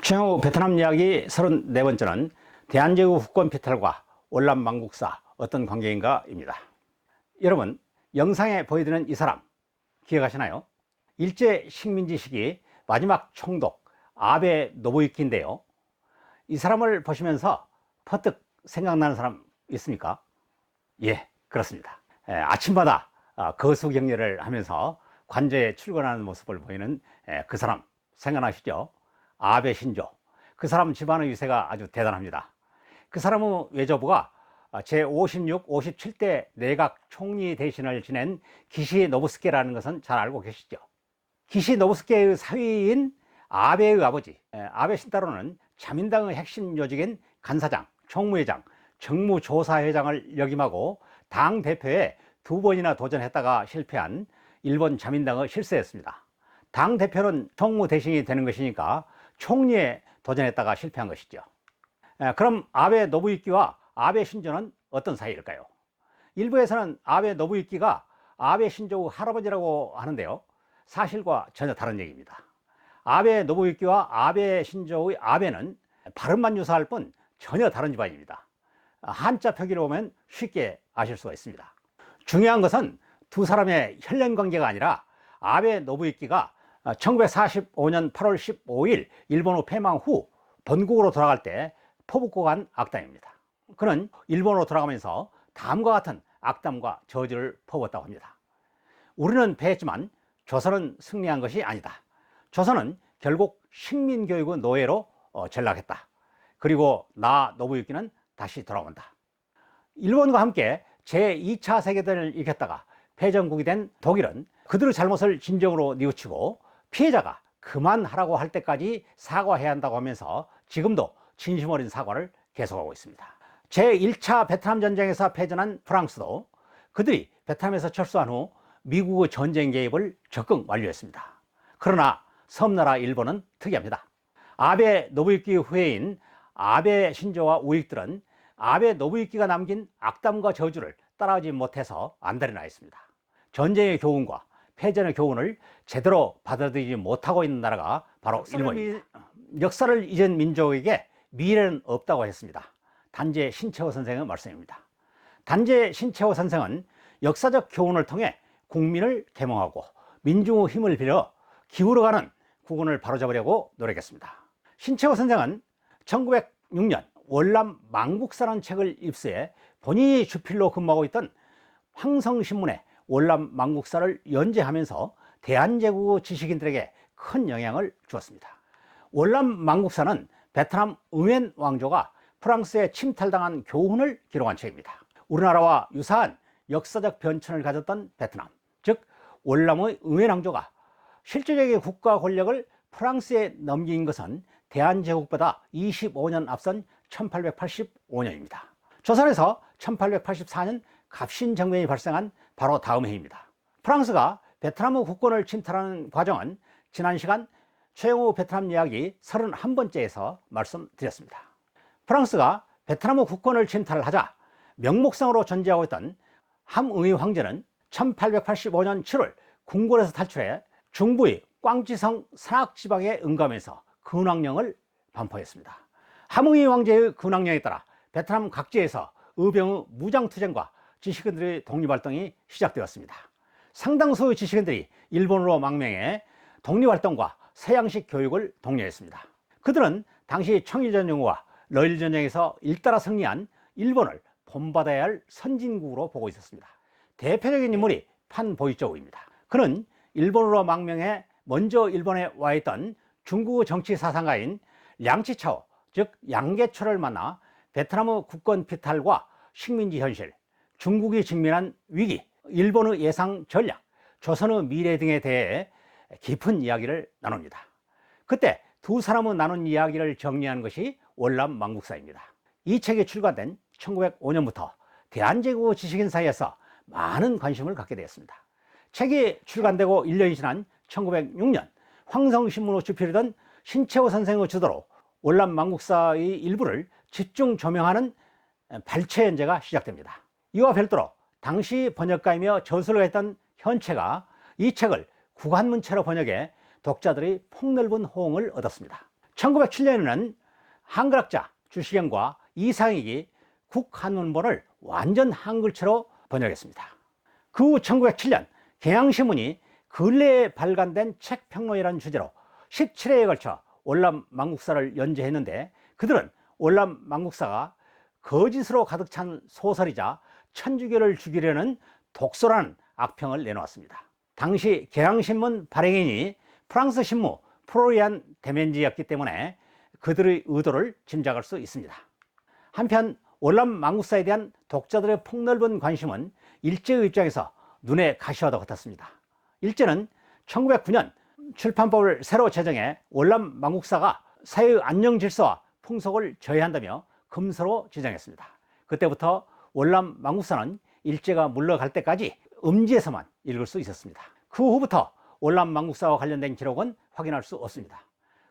최영우 베트남 이야기 34번째는 대한제국 후권 피탈과 월남 망국사 어떤 관계인가입니다. 여러분, 영상에 보여드리는 이 사람 기억하시나요? 일제 식민지 시기 마지막 총독 아베 노부유키인데요. 이 사람을 보시면서 퍼뜩 생각나는 사람 있습니까? 예, 그렇습니다. 아침마다 거수경례를 하면서 관저에 출근하는 모습을 보이는 그 사람 생각나시죠? 아베 신조. 그 사람 집안의 위세가 아주 대단합니다. 그 사람의 외조부가 제56, 57대 내각 총리 대신을 지낸 기시 노부스케라는 것은 잘 알고 계시죠? 기시 노부스케의 사위인 아베의 아버지 아베 신타로는 자민당의 핵심 요직인 간사장, 총무회장, 정무조사회장을 역임하고 당대표에 2번이나 도전했다가 실패한 일본 자민당의 실세였습니다. 당대표는 총무 대신이 되는 것이니까 총리에 도전했다가 실패한 것이죠. 그럼 아베 노부유키와 아베 신조는 어떤 사이일까요? 일부에서는 아베 노부유키가 아베 신조의 할아버지라고 하는데요, 사실과 전혀 다른 얘기입니다. 아베 노부유키와 아베 신조의 아베는 발음만 유사할 뿐 전혀 다른 집안입니다. 한자 표기를 보면 쉽게 아실 수가 있습니다. 중요한 것은 두 사람의 혈연 관계가 아니라 아베 노부유키가 1945년 8월 15일 일본의 패망 후 본국으로 돌아갈 때 포붓고 간 악담입니다. 그는 일본으로 돌아가면서 다음과 같은 악담과 저주를 퍼붓었다고 합니다. 우리는 패했지만 조선은 승리한 것이 아니다. 조선은 결국 식민교육의 노예로 전락했다. 그리고 나 노부유키는 다시 돌아온다. 일본과 함께 제2차 세계대전을 일으켰다가 패전국이 된 독일은 그들의 잘못을 진정으로 뉘우치고 피해자가 그만하라고 할 때까지 사과해야 한다고 하면서 지금도 진심 어린 사과를 계속하고 있습니다. 제1차 베트남 전쟁에서 패전한 프랑스도 그들이 베트남에서 철수한 후 미국의 전쟁 개입을 적극 완료했습니다. 그러나 섬나라 일본은 특이합니다. 아베 노부유키 후예인 아베 신조와 우익들은 아베 노부유키가 남긴 악담과 저주를 따라하지 못해서 안달이 나 있습니다. 전쟁의 교훈과 패전의 교훈을 제대로 받아들이지 못하고 있는 나라가 바로 일본입니다. 역사를 잊은 민족에게 미래는 없다고 했습니다. 단재 신채호 선생의 말씀입니다. 단재 신채호 선생은 역사적 교훈을 통해 국민을 계몽하고 민중의 힘을 빌어 기울어가는 국운을 바로잡으려고 노력했습니다. 신채호 선생은 1906년 월남 망국사라는 책을 입수해 본인이 주필로 근무하고 있던 황성신문에 월남 망국사를 연재하면서 대한제국 지식인들에게 큰 영향을 주었습니다. 월남 망국사는 베트남 응웬 왕조가 프랑스에 침탈당한 교훈을 기록한 책입니다. 우리나라와 유사한 역사적 변천을 가졌던 베트남, 즉 월남의 응웬 왕조가 실질적인 국가 권력을 프랑스에 넘긴 것은 대한제국보다 25년 앞선 1885년입니다. 조선에서 1884년 갑신정변이 발생한 바로 다음 해입니다. 프랑스가 베트남의 국권을 침탈하는 과정은 지난 시간 최영우 베트남 이야기 31번째에서 말씀드렸습니다. 프랑스가 베트남의 국권을 침탈을 하자 명목상으로 존재하고 있던 함응의 황제는 1885년 7월 궁궐에서 탈출해 중부의 꽝지성 산악지방에 응감해서 근황령을 반포했습니다. 함응의 황제의 근황령에 따라 베트남 각지에서 의병의 무장투쟁과 지식인들의 독립활동이 시작되었습니다. 상당수의 지식인들이 일본으로 망명해 독립활동과 서양식 교육을 독려했습니다. 그들은 당시 청일전쟁과 러일전쟁에서 일따라 승리한 일본을 본받아야 할 선진국으로 보고 있었습니다. 대표적인 인물이 판보이쩌우입니다. 그는 일본으로 망명해 먼저 일본에 와 있던 중국의 정치 사상가인 량치차오, 즉 양계초를 만나 베트남의 국권 피탈과 식민지 현실, 중국이 직면한 위기, 일본의 예상 전략, 조선의 미래 등에 대해 깊은 이야기를 나눕니다. 그때 두 사람의 나눈 이야기를 정리한 것이 월남 망국사입니다. 이 책이 출간된 1905년부터 대한제국 지식인 사이에서 많은 관심을 갖게 되었습니다. 책이 출간되고 1년이 지난 1906년 황성신문의 주필이던 신채호 선생의 주도로 월남 망국사의 일부를 집중 조명하는 발췌 연재가 시작됩니다. 이와 별도로 당시 번역가이며 저술을 했던 현채가 이 책을 구간문체로 번역해 독자들의 폭넓은 호응을 얻었습니다. 1907년에는 한글학자 주시경과 이상익이 국한문본을 완전 한글체로 번역했습니다. 그 후 1907년 경향신문이 근래에 발간된 책평론이라는 주제로 17회에 걸쳐 월남망국사를 연재했는데, 그들은 월남망국사가 거짓으로 가득 찬 소설이자 천주교를 죽이려는 독소라는 악평을 내놓았습니다. 당시 경향신문 발행인이 프랑스 신무 프로리안 데멘지였기 때문에 그들의 의도를 짐작할 수 있습니다. 한편 월남망국사에 대한 독자들의 폭넓은 관심은 일제의 입장에서 눈의 가시와도 같았습니다. 일제는 1909년 출판법을 새로 제정해 월남망국사가 사회의 안녕 질서와 풍속을 저해한다며 금서로 지정했습니다. 그때부터 월남망국사는 일제가 물러갈 때까지 음지에서만 읽을 수 있었습니다. 그 후부터 월남망국사와 관련된 기록은 확인할 수 없습니다.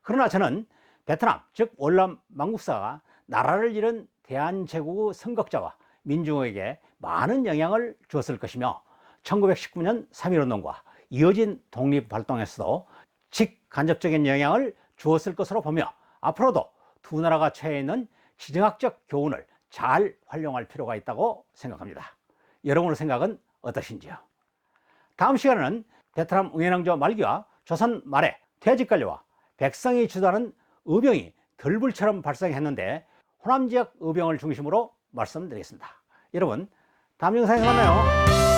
그러나 저는 베트남, 즉 월남망국사가 나라를 잃은 대한제국의 선각자와 민중에게 많은 영향을 주었을 것이며, 1919년 3.1운동과 이어진 독립활동에서도 직간접적인 영향을 주었을 것으로 보며, 앞으로도 두 나라가 처해 있는 지정학적 교훈을 잘 활용할 필요가 있다고 생각합니다. 여러분의 생각은 어떠신지요? 다음 시간에는 베트남 응해낭조 말기와 조선 말에 퇴직관료와 백성이 주도하는 의병이 들불처럼 발생했는데 호남 지역 의병을 중심으로 말씀드리겠습니다. 여러분, 다음 영상에서 만나요.